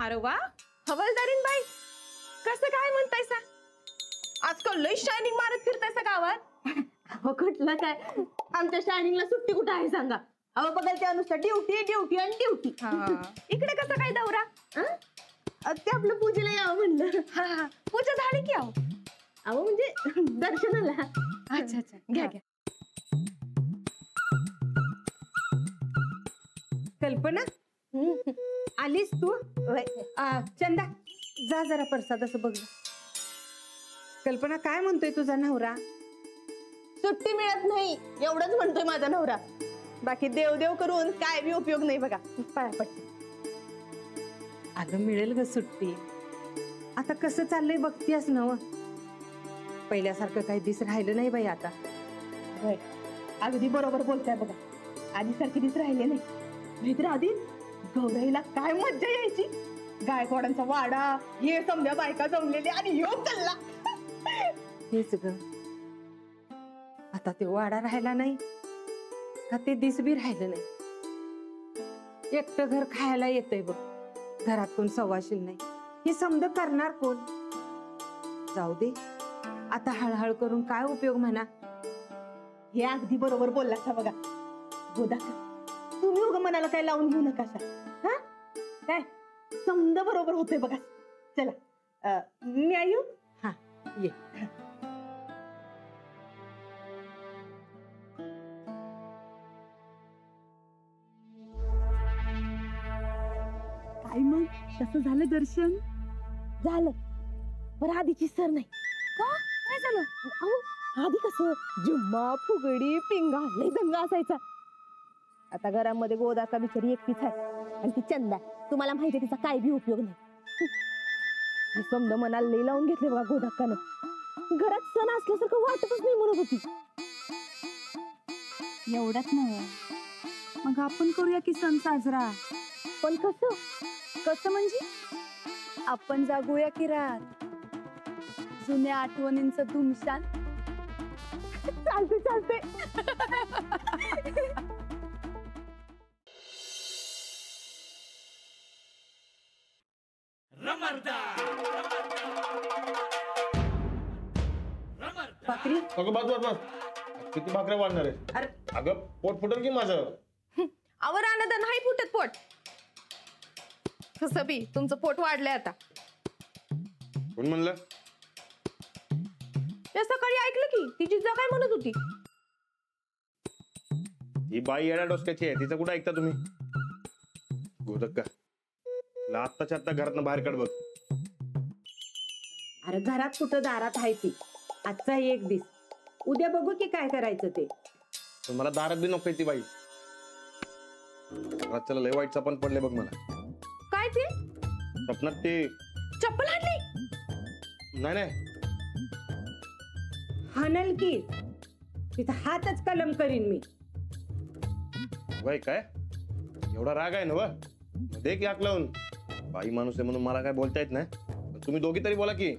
अरे वा, हवालदारीन बाई, कसं काय म्हणतायसा? आजकाल लय शायनिंग मारत फिरतायसा गावात. अहो कुठलं काय, आमच्या शायनिंगला सुट्टी कुठं आहे सांगा? अहो बघाल त्या नुसतं ड्युटी ड्युटी आणि ड्युटी. इकडे कसा काय दौरा? ते आपलं पूजेला यावं म्हणलं. पूजा झाली की? अहो म्हणजे दर्शनाला. अच्छा अच्छा, घ्या घ्या. कल्पना आलीस तू? चंदा जा जरा प्रसाद असं बघ. कल्पना काय म्हणतोय तुझा नवरा? सुट्टी मिळत नाही एवढंच म्हणतोय माझा नवरा. बाकी देव करून काय बी उपयोग नाही बघा. पाया पडते. अगं मिळेल ग सुट्टी. आता कसं चाललंय बघतीयस नव. पहिल्यासारखं काही दिस राहिलं नाही बाई आता. अगदी बरोबर बोलताय बघा. आधी सारखी दिस राहिले नाही. नाहीतर आधी गौराईला काय मज्जा यायची. गायकवाडांचा वाडा, हे समजा बायका जमलेले आणि ह्यो कल्ला. तेच ग, आता ते वाडा राहिला नाही का ते दिस बी राहिलं नाही. एकटं घर खायला येतंय बघ. घरात कोण सवाशील नाही. हे समज करणार कोण? जाऊ दे आता, हळहळ करून काय उपयोग म्हणा. हे अगदी बरोबर बोलला बघा. गोदा तुम्ही उगा मनाला काय लावून घेऊ नका. हा काय समज बरोबर होतंय बघा. चला मी येऊ. हा ये. काय मग कसं झालं दर्शन? झालं, पण आधीची सर नाही. का काय झालं? अहो आधी कसं जुम्मा फुगडी पिंगा लय दंगा असायचा. आता घरामध्ये गोदा का बिचारी एकटीच आहे. आणि ती चंदा, तुम्हाला माहिती तिचा काय बी उपयोग नाही. समजा मनाला लई लावून घेतले बघा गोदाकानं. घरात सण असल्यासारखं वाटतच नाही म्हणत होती. एवढंच नव्हे, मग आपण करूया की सण साजरा. पण कसं? कसं म्हणजे? आपण जागूया की रात जुन्या आठवणींचं धुमशान. चालते चालते. भाकरी अगं बस बस बस, किती भाकऱ्या वाढणार आहे? अगं पोट फुटल की माझं. आवर आनंद नाही फुटत पोट. कसं बी तुमचं पोट वाढलंय आता. कोण म्हणलं? त्या सकाळी ऐकलं की तिची जा काय म्हणत होती. ही बाई येड्या डोसक्याची आहे. तिचं कुठं ऐकता तुम्ही? गोदक्का आत्ताच्या आत्ता घरातनं बाहेर काढ बघ. अरे घरात कुठं दारात आहे ती. आजचा एक दिस, उद्या बघू की काय करायचं ते. पण मला दारात बी नको ती बाई. रातच्याला लय वाईट सपन पडले बघ मला. काय ते? सपनात ते चप्पल हाणली? नाही नाही, हाणल की तिथं हातच कलम करीन मी. बाई काय एवढा राग आहे ना व? दे की हाक लावून. बाई माणूस आहे म्हणून मला काय बोलता येत नाही. तुम्ही दोघी तरी बोला की.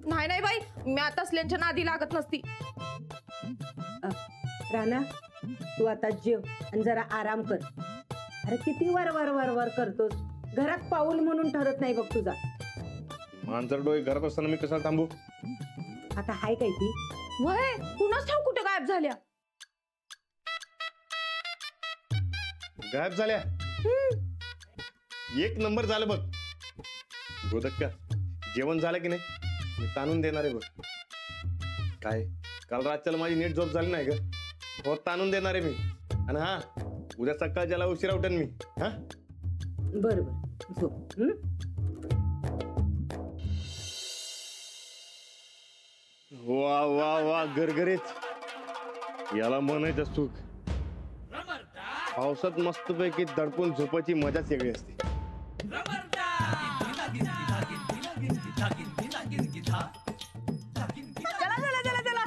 नाही नाही बाई, मी आता असल्यांच्या नादी लागत नसती. राणा तू आता जेव आणि जरा आराम कर. अरे किती वर वर वर वर करतोस. घरात पाऊल म्हणून ठरत नाही बघ तुझा. मांजर डोळे घरात असताना मी कशाला थांबू? आता हाय काय ती? वय कुणाच ठाऊ कुठे गायब झाल्या. गायब झाल्या? एक नंबर झालं बघ. गोदक्का जेवण झालं की नाही? मी ताणून देणार आहे बघ. काय काल रातच्याला माझी नीट झोप झाली नाही ग. हो ताणून देणार आहे मी. आणि हा उद्या सकाळ ज्याला उशिरा उठेन मी. हा बर बर झोप. वा वा वा गरगरीत. याला म्हणायचं सुख. पावसात मस्तपैकी दडपून झोपायची मजाच वेगळी असते. चला चला चला चला.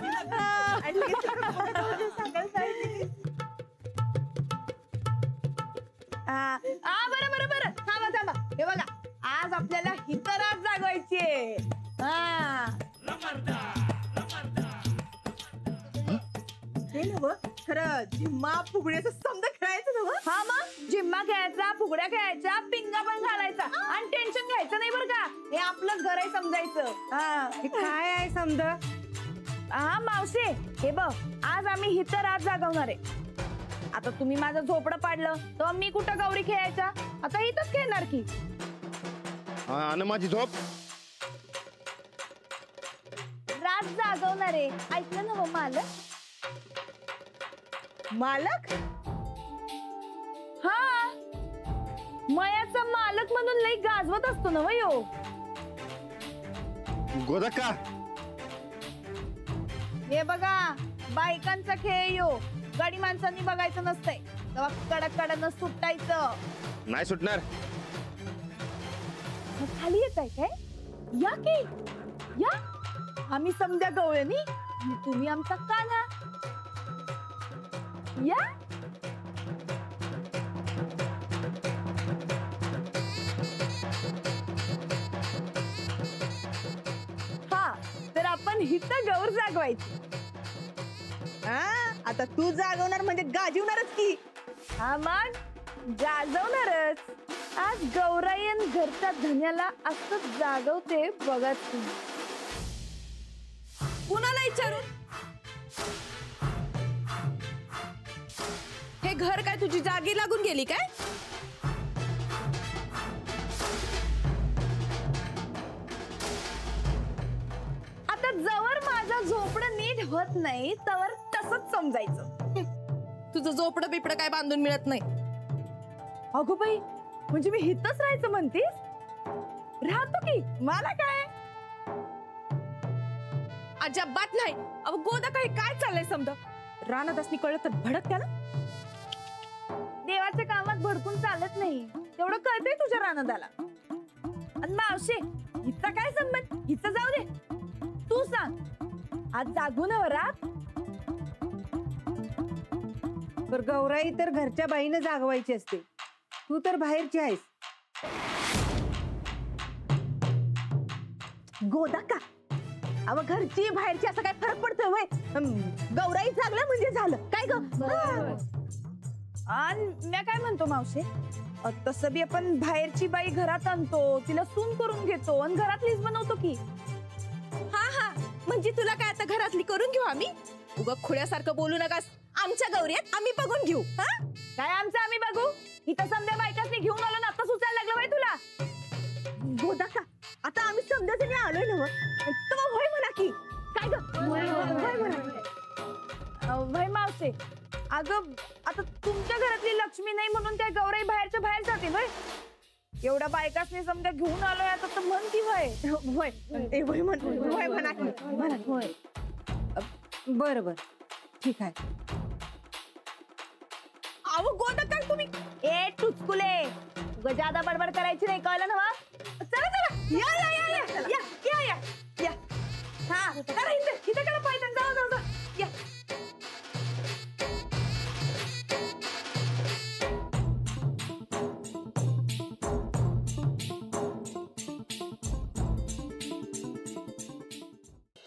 बरं बरं बरं, थांबा थांबा. हे बघा, आज आपल्याला हितरात जागवायची. ते नव खरं जिम्मा फुगड्याचं समजा खेळायचं ना व? हा मग जिम्मा खेळायचा, फुगड्या खेळायच्या, पिंगा पण घालायचा आणि टेन्शन घ्यायचं नाही बरं का. हे आपलं घर आहे समजायचं. हा हे काय आहे समज? हा मावशे, हे बघ आज आम्ही हिथं रात जागवणार आहे. आता तुम्ही माझं झोपडं पाडलं तर मी कुठं गौरी खेळायचा, आता इथंच खेळणार की. आणि माझी झोप रात जागवणार आहे, ऐकलं ना हो मालक? मालक? हा, मयाचा मालक म्हणून लई गाजवत असतो ना वयो. गोदक्का हे बघा बायकांचा खेळ यो, गाडी माणसांनी बघायचं नसतंय. तेव्हा कडक कडक सुटायचं. नाही सुटणार. मग खाली येत आहे काय? या की या, आम्ही समजा गवळणी आणि तुम्ही आमचा कान्हा. या हा, तर आपण हिथं गौर जागवायची. हा, आता तू जागवणार म्हणजे गाजवणारच की. हा मग गाजवणारच. आज गौरायन घरच्या धन्याला असं जागवते बघा तुम्ही. कुणाला विचारून? हे घर काय तुझी जागी लागून गेली काय? आता जवळ माझं झोपडं नीट होत नाही तवर तसंच समजायचं. तुझं झोपडं बिपडं काय बांधून मिळत नाही. अगो बाई, म्हणजे मी हिथंच राहायचं म्हणतीस? राहतो की, मला काय. अजिबात नाही. अहो गोदा काही काय चाललंय समजा. रानात असणी कळलं तर भडक त्याला. देवाच्या कामात भडकून चालत नाही, तेवढं कळतंय तुझ्या रानदाला. आणि मावशे, हिचा काय संबंध? हिचं जाऊ दे, तू सांग. आज जागू ना रात? पर गौराई तर घरच्या बाईनं जागवायची असते, तू तर बाहेरची आहेस. गोदा का? अव घरची बाहेरची असं काय फरक पडतोय वय? गौराई जागलं म्हणजे झालं काय ग? आणि मी काय म्हणतो मावशे, तसं बी आपण बाहेरची बाई घरात आणतो, तिला सून करून घेतो आणि घरातलीच बनवतो की. हा हा, म्हणजे तुला काय आता घरातली करून घेऊ आम्ही? उगा खुळ्यासारखं बोलू नकास. आमच्या गौऱ्यात आम्ही बघून घेऊ. हा काय आमचं आम्ही बघू? इथं समजा बायकाच घेऊन आलो ना, आता सुचायला लागलं बाई तुला. गोदा का? आता आम्ही समजायचं आलोय ना, तर होय म्हणा की. काय ग? होय म्हणा. वय मावशे, अगं आता तुमच्या घरातली लक्ष्मी नाही म्हणून त्या गौराई बाहेरच्या बाहेर जाते वय. एवढ्या बायकासनी समजा घेऊन आलोय आता, तर म्हण की वय. होय ए होय म्हण. होय म्हणा की. म्हणा होय. बरं बरं, ठीक आहे. अहो गोदा काय तुम्ही? ए टुचकुले, उगा जादा बडबड करायची नाही, कळलं ना? चला चला, या या या या या या या या. हा, चला इथे इथे करा पायथन. जाऊ जाऊ जाऊ. या.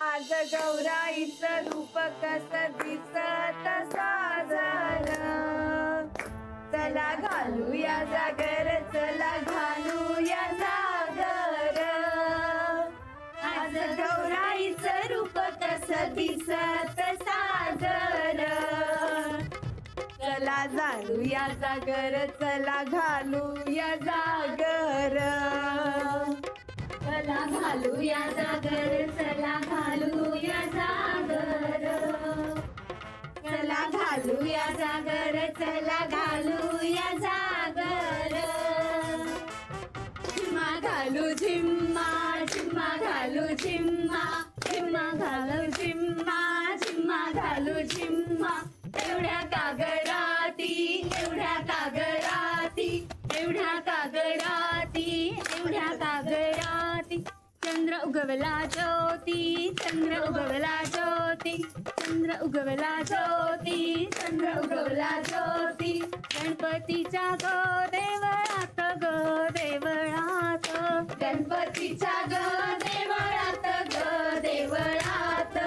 आज गौराईचं रूप कसं दिसत साजलं. चला घालूया जागर, चला घालूया जागर. आज गौराईचं रूप कसं दिसत साजलं. चला घालूया जागर, चला घालूया जागर. चला घालूया जागर, चला घालूया जागर. चला घालूया जागर, चला घालूया जागर. झिम्मा घालू झिम्मा, झिम्मा घालू झिम्मा, झिम्मा घालू झिम्मा, झिम्मा घालू झिम्मा. एवढ्या कागराती, एवढ्या कागराती, एवढ्या कागराती, एवढ्या कागराती. चंद्र उगवला ज्योती, चंद्र उगवला ज्योती, चंद्र उगवला ज्योती, चंद्र उगवला ज्योती. गणपतीच्या गो देवळात, गो देवळात. गणपतीच्या गो देवळात, गो देवळात.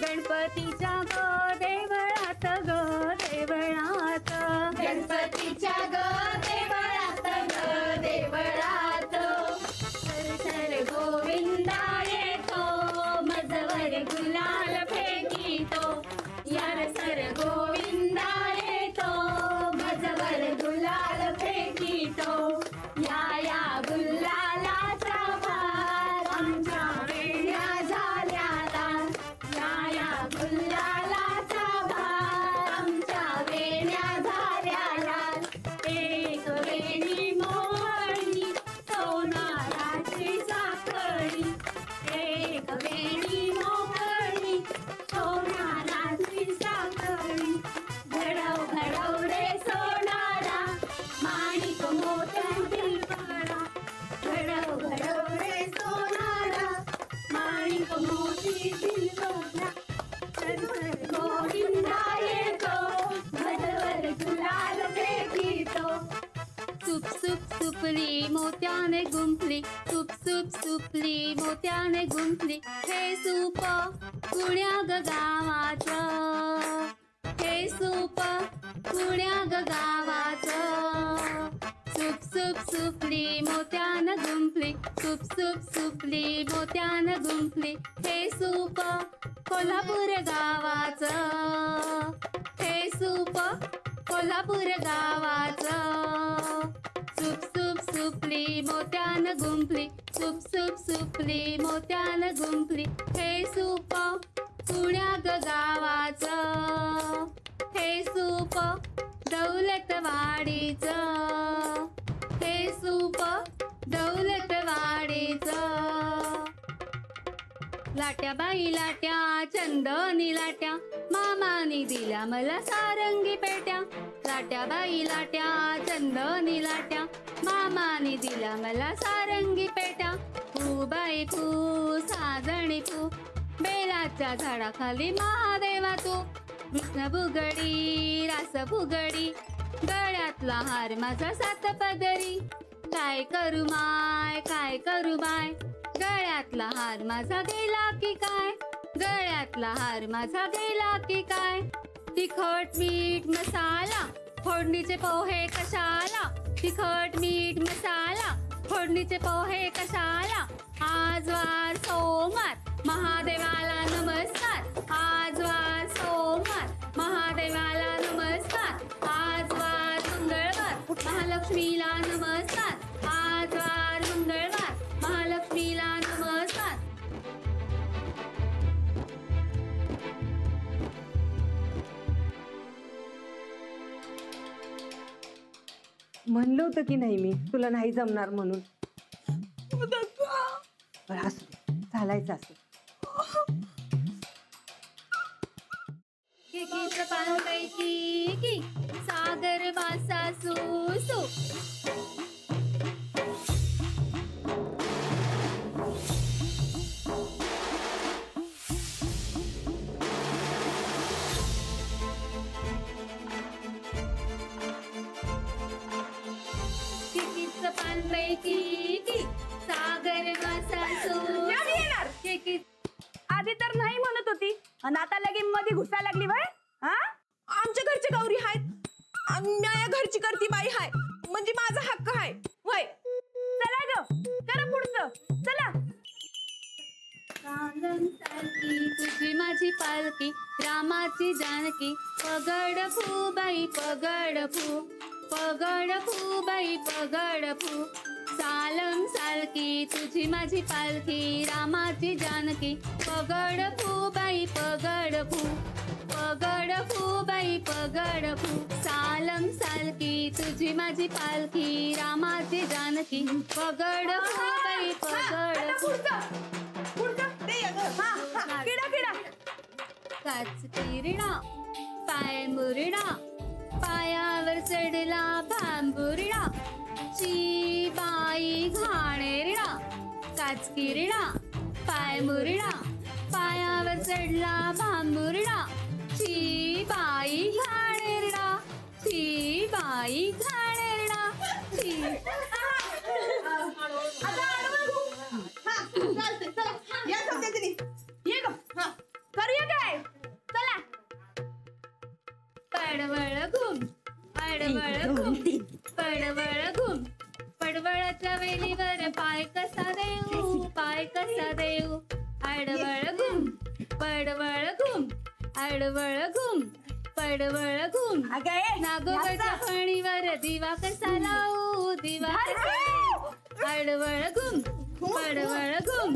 गणपतीच्या गो देवळात, गो देवळात. गणपतीच्या तर गोविंदा येतो भजवर गुलाल फेकीतो या गुलालाचा भार आमच्या वेण्या झाल्या लाल या गुलालाचा भार आमच्या वेण्या झाल्या लाल एक वेणी मोहळी सोनाराची साखळी एक वेणी मोहळी सोनाराची साखळी घडव घडव रे सोनारा माणिक मोत्यांतील कळा घडव घडव रे सोनारा माणिक मोतीतील कळा गोविंदा येतो भजवर गुलाल फेकीतो सुप सुप सुपली मोत्याने गुंफली सुप सुप सुपली मोत्याने गुंफली हे सूप कुण्या ग गावाचं हे सूप कुण्या ग गावाचं सुप सुप सुपली मोत्यानं गुंफली सुप सुप सुपली मोत्यानं गुंफली हे सूप कोल्हापूर गावाचं हे सूप कोल्हापूर गावाचं सुप सुप सुपली मोत्यानं गुंफली सुप सुप सुपली मोत्यानं गुंफली हे सूप पुण्या ग गावाचं हे सूप दौलतवाडीचं हे सूप दौलतवाडीचं लाट्या बाई लाट्या चंदनी लाट्या मामानी दिल्या मला सारंगी पेट्या लाट्या बाई लाट्या चंदनी लाट्या मामानी दिल्या मला सारंगी पेट्या फू बाई फू साजणी फू बेलाच्या झाडाखाली महादेवा तू कृष्ण भुगडी रास भुगडी गळ्यातला हार माझा सात पदरी काय करू माय काय करू माय गळ्यातला हार माझा गेला की काय गळ्यातला हार माझा गेला की काय तिखट मीठ मसाला फोडणीचे पोहे कशाला तिखट मीठ मसाला फोडणीचे पोहे कशाला आज वार सोमवार महादेवाला नमस्कार आज वार सोमवार महादेवाला नमस्कार आज वार मंगळवार महालक्ष्मीला नमस्कार आज वार मंगळवार महालक्ष्मीला नमस्कार म्हणलं होतं की नाही मी तुला नाही जमणार म्हणून बरं असू दे, चालायचं असं किकीचं पानपैकी की सागर वासा सू किकीचं पानपैकी की सागर वासा कधी येणार? किकी आधी तर नाही म्हणत होती आणि आता लगे मध्ये घुसायला लागली वय हा आमच्या घरचे गौरी आहेत आणि माझ्या घरची करती बाई हाय म्हणजे माझा हक्क आहे वय चला ग करा पुढचं चला कांदन सारखी तुझी माझी पालखी रामाची जानकी पगड फू बाई पगड फू पगड फू बाई पगड फू सालम सालकी तुझी माझी पालखी रामाची जानकी पगड फू बाई पगड फू पगड फू बाई पगड फू सालम सालकी तुझी माझी पालखी रामाची जानकी पगड फू बाई पगड फू किडा किडा काच किरणा पाय मुरडा पायावर चढला भांबुरडा ची बाई घाणेरडा काच किरणा पाय मुरडा पायावर चढला भांबुरडा ची बाई घाणेरडा ची बाई घाणेरडा ची ये ग करूया काय चला पडवळ घुम पडवळ घुम पडवळ घुम पडवळाच्या वेलीवर पाय कसा देऊ पाय कसा देऊ आडवळ घुम पडवळ घुम आडवळ घुम आडवळ घुम अगं ए, नागोबाच्या याचा. फणीवर दिवा कसा लावू दिवा कसा लावू? आडवळ घुम पडवळ घुम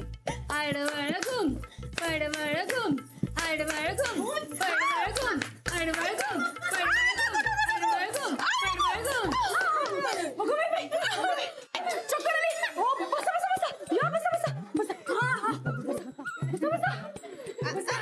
आडवळ घुम पडवळ घुम आडवळ घुम पडवळ घुम आडवळ घुम पडवळ घुम आडवळ घुम पडवळ घुम. अगं बाई, बाई, अगं बाई. चक्कर आली. हो, बसा, बसा, बसा. या, बसा, बसा, बसा. हा, हा. बसा, बसा.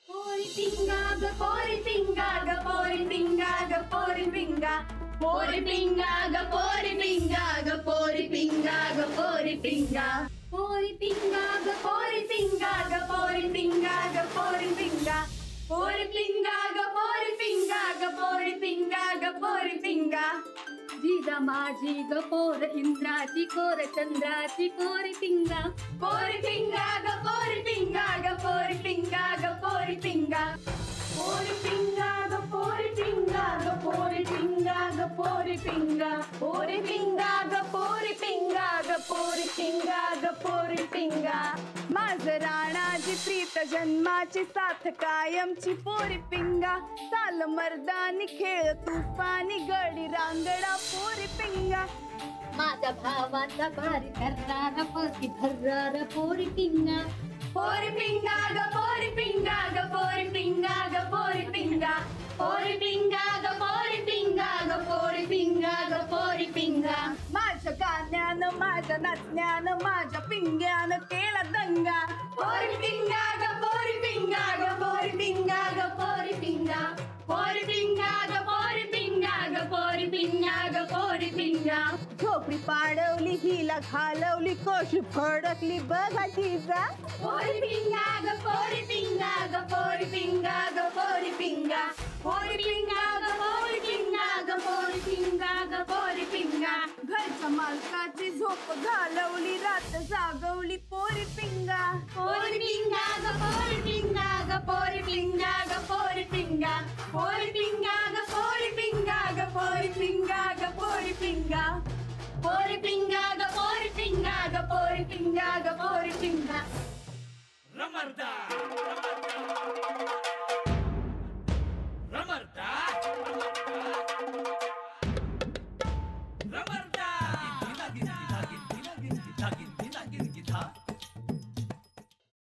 पोरी पिंगा ग पोरी पिंगा ग पोरी पिंगा ग पोरी पिंगा पोरी पिंगा ग पोरी पिंगा ग पोरी पिंगा ग पोरी पिंगा पोरी पिंगा ग पोरी पिंगा ग पोरी पिंगा ग पोरी पिंगा पोरी पिंगा ग पोरी पिंगा ग पोरी पिंगा ग पोरी पिंगा जिजा माझी ग पोर इंद्राची कोर चंद्राची पोरी पिंगा ग पोरी पिंगा ग पोरी पिंगा ग पोरी पिंगा पोरी पिंगा ग पोरी पिंगा ग पोरी पिंगा ग पोरी पिंगा पोरी पिंगा ग पोरी पिंगा ग पोरी पिंगा ग पोरी पिंगा माझ राणाची प्रीत जन्माची साथ कायमची पोरी पिंगा चाल मर्दानी खेळ तुफानी गडी रांगडा पोरी पिंगा माझ्या भावाचा भारी धर्रारा पती धर्रारा पोरी पिंगा ग पोरी पिंगा ग पोरी पिंगा ग पोरी पिंगा पोरी पिंगा ग पोरी पिंगा ग पोरी पिंगा ग पोरी पिंगा माझ्या गाण्यानं माझ्या नाचण्यानं माझ्या पिंग्यानं केला दंगा पोरी पिंगा ग पोरी पिंगा ग पोरी पिंगा ग पोरी पिंगा पोरी पिंगा ग पोरी पिंगा ग पोरी पिंगा ग पोरी पिंगा झोपडी पाडवली हिला घालवली कोशी फडकली बघा तिचा पोरी पिंगा ग पोरी पिंगा ग पोरी पिंगा ग पोरी पिंगा पोरी पिंगा ग पोरी पिंगा ग पोरी पिंगा ग पोरी पिंगा घरच्या मालकाची झोप घालवली रात जागवली पोरी पिंगा पोरी पिंगा ग पोरी पिंगा ग पोरी पिंगा ग पोरी पिंगा पोरी पिंगा ग पोरी पिंगा ग पोरी पिंगा ग पोरी पिंगा पोरी पिंगा ग पोरी पिंगा ग पोरी पिंगा ग पोरी पिंगा रमरदा